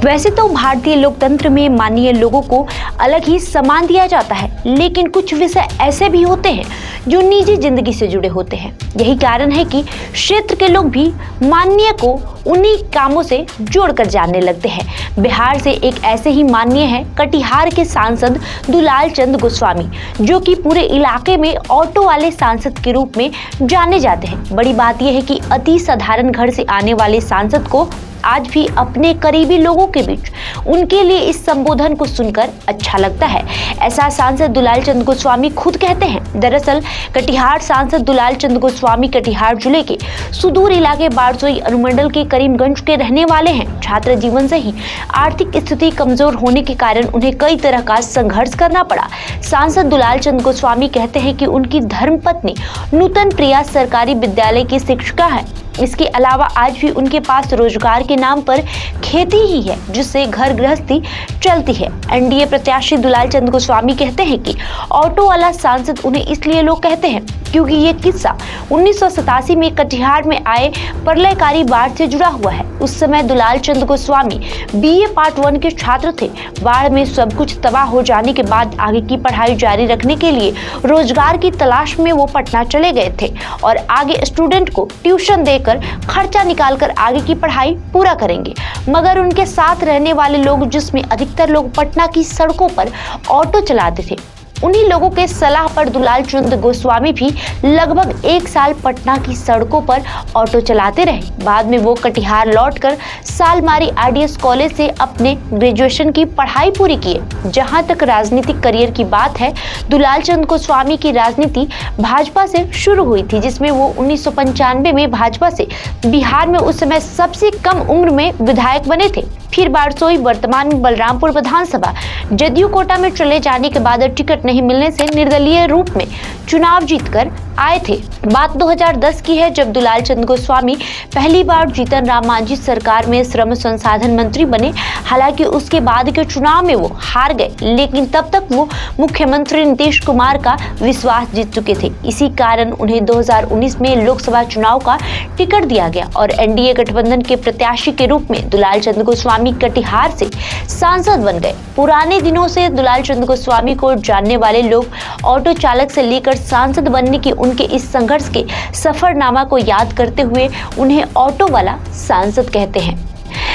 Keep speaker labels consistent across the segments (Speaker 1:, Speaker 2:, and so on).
Speaker 1: वैसे तो भारतीय लोकतंत्र में माननीय लोगों को अलग ही सम्मान दिया जाता है, लेकिन कुछ विषय ऐसे भी होते हैं जो निजी जिंदगी से जुड़े होते हैं। यही कारण है कि क्षेत्र के लोग भी माननीय को उन्हीं कामों से जोड़कर जानने लगते हैं। बिहार से एक ऐसे ही माननीय है कटिहार के सांसद दुलाल चंद गोस्वामी, जो कि पूरे इलाके में ऑटो वाले सांसद के रूप में जाने जाते हैं। बड़ी बात यह है कि अति साधारण घर से आने वाले सांसद को आज भी अपने करीबी लोगों के बीच उनके लिए इस संबोधन को सुनकर अच्छा लगता है। ऐसा सांसद दुलाल चंद गोस्वामी खुद कहते हैं। दरअसल कटिहार सांसद दुलाल चंद गोस्वामी कटिहार जिले के सुदूर इलाके बारसोई अनुमंडल के करीमगंज के रहने वाले हैं। छात्र जीवन से ही आर्थिक स्थिति कमजोर होने के कारण उन्हें कई तरह का संघर्ष करना पड़ा। सांसद दुलाल चंद गोस्वामी कहते हैं कि उनकी धर्मपत्नी नूतन प्रिया सरकारी विद्यालय की शिक्षिका है। इसके अलावा आज भी उनके पास रोजगार के नाम पर खेती ही है, जिससे घर गृहस्थी चलती है। एनडीए प्रत्याशी दुलाल चंद गोस्वामी कहते हैं कि ऑटो वाला सांसद उन्हें इसलिए लोग कहते हैं क्योंकि ये किस्सा 1987 में कटिहार में आए प्रलयकारी बाढ़ से जुड़ा हुआ है। उस समय दुलाल चंद गोस्वामी बीए पार्ट 1 के छात्र थे। बाढ़ में सब कुछ तबाह हो जाने के बाद आगे की पढ़ाई जारी रखने के लिए रोजगार की तलाश में वो पटना चले गए थे और आगे स्टूडेंट को ट्यूशन देकर खर्चा निकालकर आगे की पढ़ाई पूरा करेंगे। मगर उनके साथ रहने वाले लोग, जिसमें अधिकतर लोग पटना की सड़कों पर ऑटो चलाते थे, उन्हीं लोगों के सलाह पर दुलाल चंद गोस्वामी भी लगभग 1 साल पटना की सड़कों पर ऑटो चलाते रहे। बाद में वो कटिहार लौटकर सालमारी आरडीएस कॉलेज से अपने ग्रेजुएशन की पढ़ाई पूरी किए। जहां तक राजनीतिक करियर की बात है, दुलाल चंद गोस्वामी की राजनीति भाजपा से शुरू हुई थी, जिसमें वो 1995 में भाजपा से बिहार में उस समय सबसे कम उम्र में विधायक बने थे। फिर बारसोई, वर्तमान में बलरामपुर विधानसभा जदयू कोटा में चले जाने के बाद टिकट नहीं मिलने से निर्दलीय रूप में चुनाव जीतकर आए थे। बात 2010 की है, जब दुलाल चंद गोस्वामी पहली बार जीतन राम मांझी सरकार में श्रम संसाधन मंत्री बने। हालांकि उसके बाद के चुनाव में वो हार गए, लेकिन तब तक वो मुख्यमंत्री नीतीश कुमार का विश्वास जीत चुके थे। इसी कारण उन्हें 2019 में लोकसभा चुनाव का टिकट दिया गया और एनडीए गठबंधन के प्रत्याशी के रूप में दुलाल चंद गोस्वामी कटिहार से सांसद बन गए। पुराने दिनों से दुलाल चंद गोस्वामी को जानने वाले लोग ऑटो चालक से लेकर सांसद बनने की उनके इस संघर्ष के सफरनामा को याद करते हुए उन्हें ऑटो वाला सांसद कहते हैं।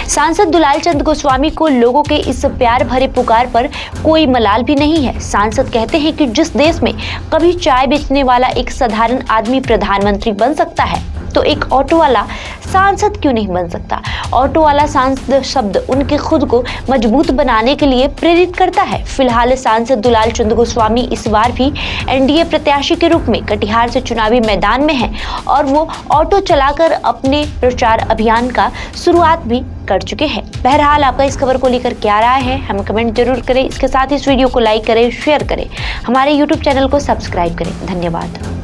Speaker 1: सांसद दुलाल चंद गोस्वामी को लोगों के इस प्यार भरे पुकार पर कोई मलाल भी नहीं है। सांसद कहते हैं कि जिस देश में कभी चाय बेचने वाला एक साधारण आदमी प्रधानमंत्री बन सकता है, तो एक ऑटो वाला सांसद क्यों नहीं बन सकता। ऑटो वाला सांसद शब्द उनके खुद को मजबूत बनाने के लिए प्रेरित करता है। फिलहाल सांसद दुलाल चंद गोस्वामी इस बार भी एनडीए प्रत्याशी के रूप में कटिहार से चुनावी मैदान में हैं और वो ऑटो चलाकर अपने प्रचार अभियान का शुरुआत भी कर चुके हैं। बहरहाल आपका इस खबर को लेकर क्या राय है, हमें कमेंट जरूर करें। इसके साथ इस वीडियो को लाइक करें, शेयर करें, हमारे यूट्यूब चैनल को सब्सक्राइब करें। धन्यवाद।